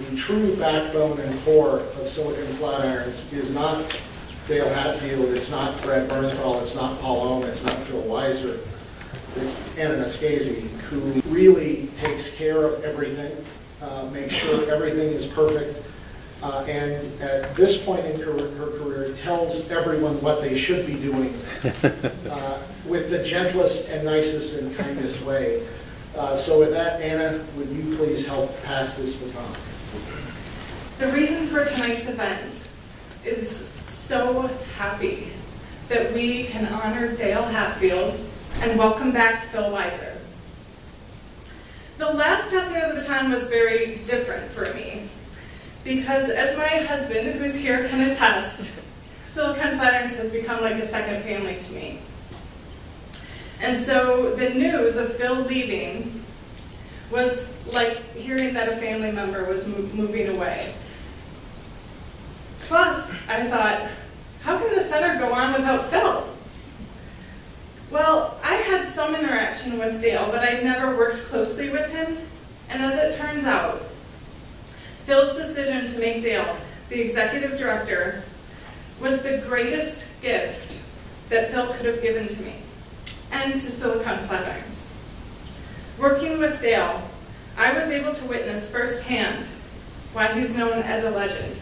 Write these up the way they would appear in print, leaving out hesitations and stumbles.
the true backbone and core of Silicon Flatirons is not Dale Hatfield, it's not Brad Bernthal, it's not Paul Ohm, it's not Phil Weiser. It's Anna Noschese, who really takes care of everything, makes sure everything is perfect, and at this point in her career tells everyone what they should be doing with the gentlest and nicest and kindest way. So with that, Anna, would you please help pass this baton? The reason for tonight's event is so happy that we can honor Dale Hatfield and welcome back Phil Weiser. The last passing of the baton was very different for me because, as my husband, who is here, can attest, Silicon Flatirons has become like a second family to me. And so the news of Phil leaving was like hearing that a family member was moving away. Plus, I thought, how can the center go on without Phil? Well, I had some interaction with Dale, but I never worked closely with him. And as it turns out, Phil's decision to make Dale the executive director was the greatest gift that Phil could have given to me and to Silicon Flatirons. Working with Dale, I was able to witness firsthand why he's known as a legend.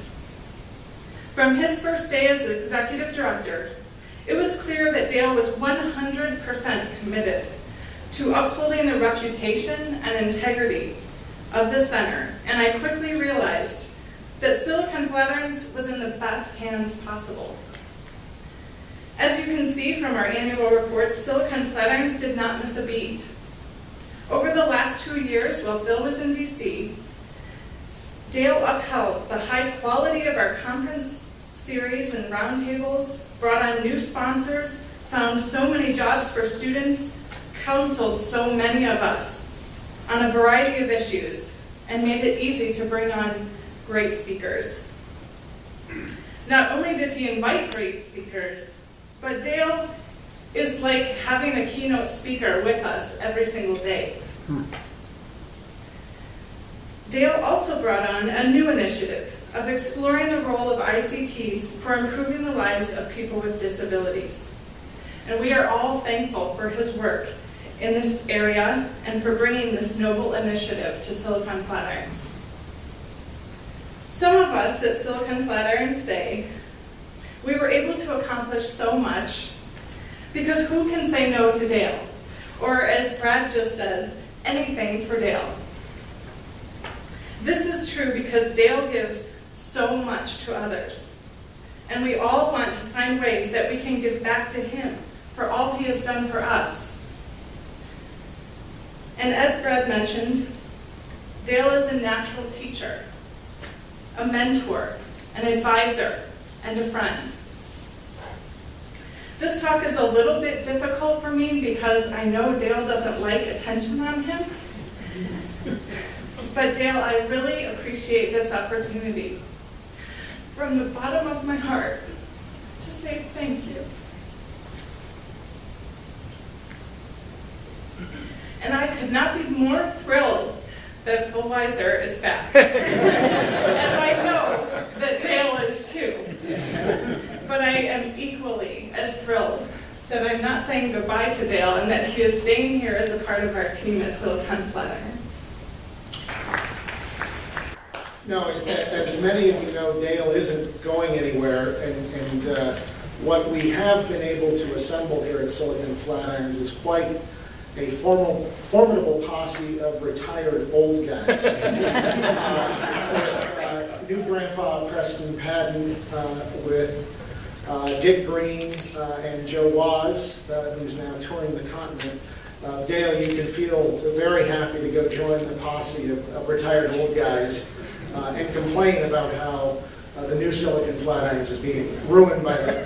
From his first day as executive director, it was clear that Dale was 100% committed to upholding the reputation and integrity of the center, and I quickly realized that Silicon Flatirons was in the best hands possible. As you can see from our annual reports, Silicon Flatirons did not miss a beat. Over the last 2 years, while Phil was in DC, Dale upheld the high quality of our conference series and roundtables, brought on new sponsors, found so many jobs for students, counseled so many of us on a variety of issues, and made it easy to bring on great speakers. Not only did he invite great speakers, but Dale is like having a keynote speaker with us every single day. Dale also brought on a new initiative of exploring the role of ICTs for improving the lives of people with disabilities. And we are all thankful for his work in this area and for bringing this noble initiative to Silicon Flatirons. Some of us at Silicon Flatirons say we were able to accomplish so much because who can say no to Dale? Or as Brad just says, anything for Dale. This is true because Dale gives so much to others. And we all want to find ways that we can give back to him for all he has done for us. And as Brad mentioned, Dale is a natural teacher, a mentor, an advisor, and a friend. This talk is a little bit difficult for me because I know Dale doesn't like attention on him. But Dale, I really appreciate this opportunity from the bottom of my heart to say thank you. And I could not be more thrilled that Phil Weiser is back, as I know that Dale is too. But I am equally as thrilled that I'm not saying goodbye to Dale and that he is staying here as a part of our team at Silicon Flatirons. No, as many of you know, Dale isn't going anywhere, and what we have been able to assemble here at Silicon Flatirons is quite a formidable posse of retired old guys. New Grandpa Preston Padden, with Dick Green and Joe Waz, who's now touring the continent. Dale, you can feel very happy to go join the posse of retired old guys and complain about how the new Silicon Flatirons is being ruined by the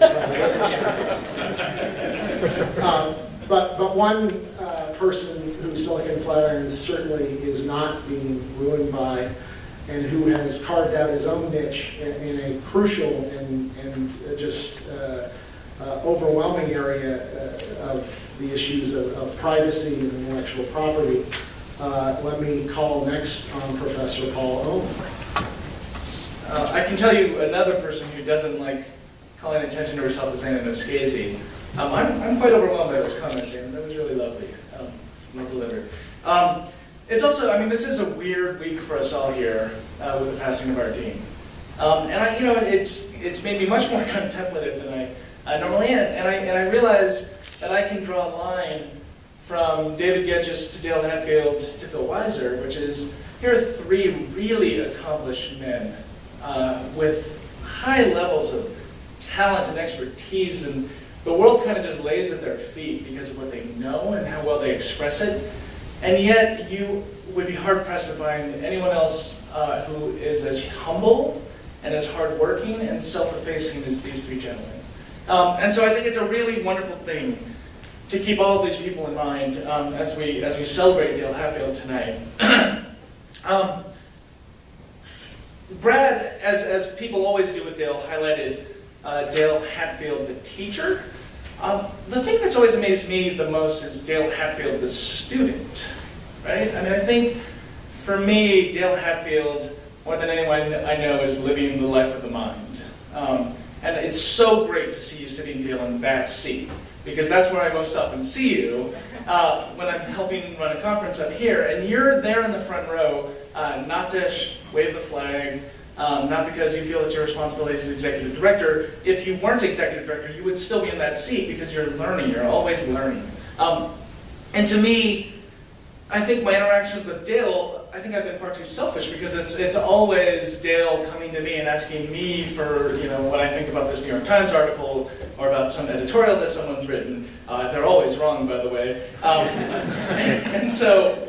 But one person who Silicon Flatirons certainly is not being ruined by, and who has carved out his own niche in a crucial and just overwhelming area of the issues of privacy and intellectual property. Let me call next on Professor Paul Ohm. I can tell you another person who doesn't like calling attention to herself as Anna Noschese. I'm quite overwhelmed by those comments, Anna. That was really lovely. Well delivered. It's also, I mean, this is a weird week for us all here with the passing of our dean. It's made me much more contemplative than I normally am. And I realize that I can draw a line from David Gedges to Dale Hatfield to Phil Weiser, which is, here are three really accomplished men with high levels of talent and expertise, and the world kind of just lays at their feet because of what they know and how well they express it. And yet, you would be hard-pressed to find anyone else who is as humble and as hardworking and self-effacing as these three gentlemen. And so I think it's a really wonderful thing to keep all of these people in mind as we celebrate Dale Hatfield tonight. Brad, as people always do with Dale, highlighted Dale Hatfield, the teacher. The thing that's always amazed me the most is Dale Hatfield, the student, right? I mean, I think for me, Dale Hatfield, more than anyone I know, is living the life of the mind. And it's so great to see you sitting, Dale, in that seat, because that's where I most often see you when I'm helping run a conference up here. And you're there in the front row, not to wave the flag, not because you feel it's your responsibility as executive director. If you weren't executive director, you would still be in that seat because you're learning, you're always learning. And to me, I think my interactions with Dale, I think I've been far too selfish because it's always Dale coming to me and asking me for what I think about this New York Times article or about some editorial that someone's written. They're always wrong, by the way. And so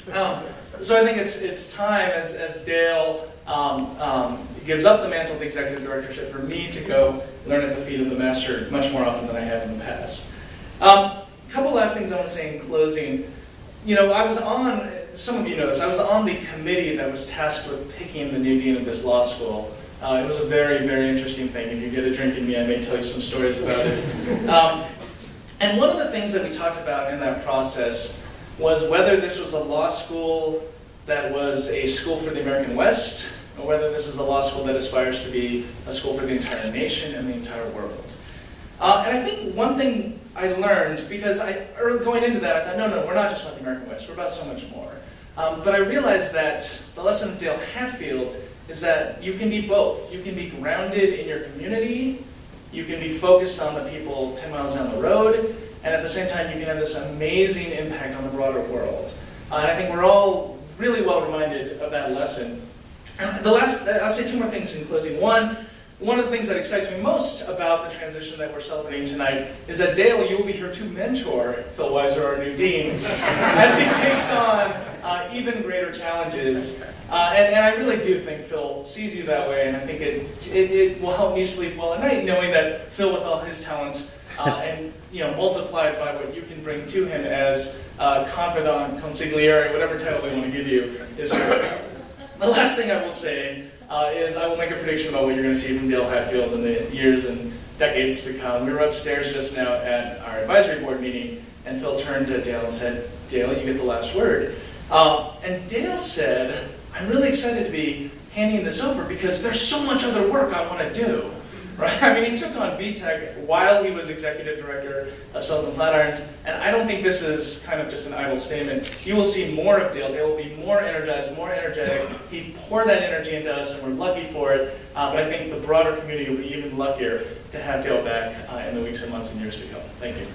I think it's time as Dale gives up the mantle of the executive directorship for me to go learn at the feet of the master much more often than I have in the past. A couple last things I want to say in closing. I was on, some of you know this, I was on the committee that was tasked with picking the new dean of this law school. It was a very, very interesting thing. If you get a drink in me, I may tell you some stories about it. And one of the things that we talked about in that process was whether this was a law school that was a school for the American West, or whether this is a law school that aspires to be a school for the entire nation and the entire world. And I think one thing I learned, because going into that, I thought, no, we're not just about the American West, we're about so much more. But I realized that the lesson of Dale Hatfield is that you can be both. You can be grounded in your community, you can be focused on the people 10 miles down the road, and at the same time you can have this amazing impact on the broader world. And I think we're all really well reminded of that lesson. And I'll say two more things in closing. One of the things that excites me most about the transition that we're celebrating tonight is that Dale, you will be here to mentor Phil Weiser, our new dean, as he takes on even greater challenges. And I really do think Phil sees you that way, and I think it will help me sleep well at night, knowing that Phil, with all his talents, and multiplied by what you can bring to him as confidant, consigliere, whatever title they want to give you, is great. The last thing I will say is I will make a prediction about what you're going to see from Dale Hatfield in the years and decades to come. We were upstairs just now at our advisory board meeting, and Phil turned to Dale and said, "Dale, you get the last word." And Dale said, "I'm really excited to be handing this over because there's so much other work I want to do." Right? I mean, he took on VTech while he was executive director of Sullivan Flatirons, and I don't think this is kind of just an idle statement. You will see more of Dale. Dale will be more energized, more energetic. He poured that energy into us, and we're lucky for it. But I think the broader community will be even luckier to have Dale back in the weeks and months and years to come. Thank you.